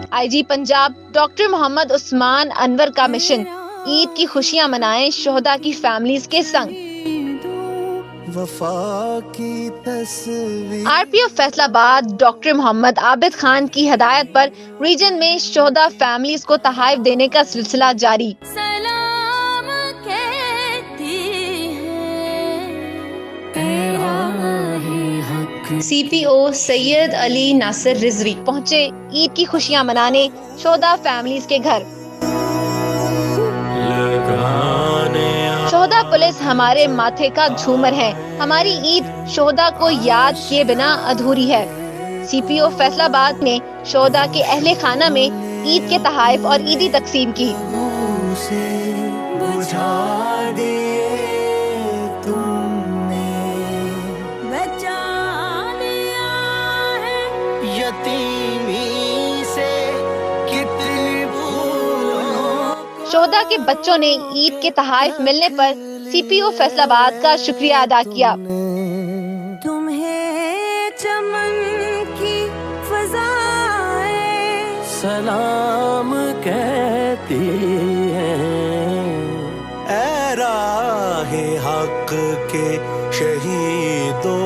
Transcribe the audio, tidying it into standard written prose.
IG Punjab doctor Mohammad Usman Anwar का mission, Eid की खुशियां मनाएं शोहदा की फैमिलीज के संग। RPO फैसलाबाद डॉक्टर मोहम्मद आबिद खान की हदायत पर रीजन में शोहदा फैमिलीज को तहाइफ देने का सिलसिला जारी। CPO सैयद अली नासिर रिजवी पहुंचे ईद की खुशियां मनाने शोहदा फैमिलीज के घर। शोहदा पुलिस हमारे माथे का झूमर है, हमारी ईद शोहदा को याद किए बिना अधूरी है। CPO फैसलाबाद ने शोहदा के अहले खाना में ईद के तहाइफ और ईदी तकसीम की। शोहदा के बच्चों ने ईद के तहाइफ मिलने पर CPO फैसलाबाद का शुक्रिया अदा किया। तुम्हें चमन की फज़ाएं सलाम कहती हैं, ऐ राहे हक के शहीदों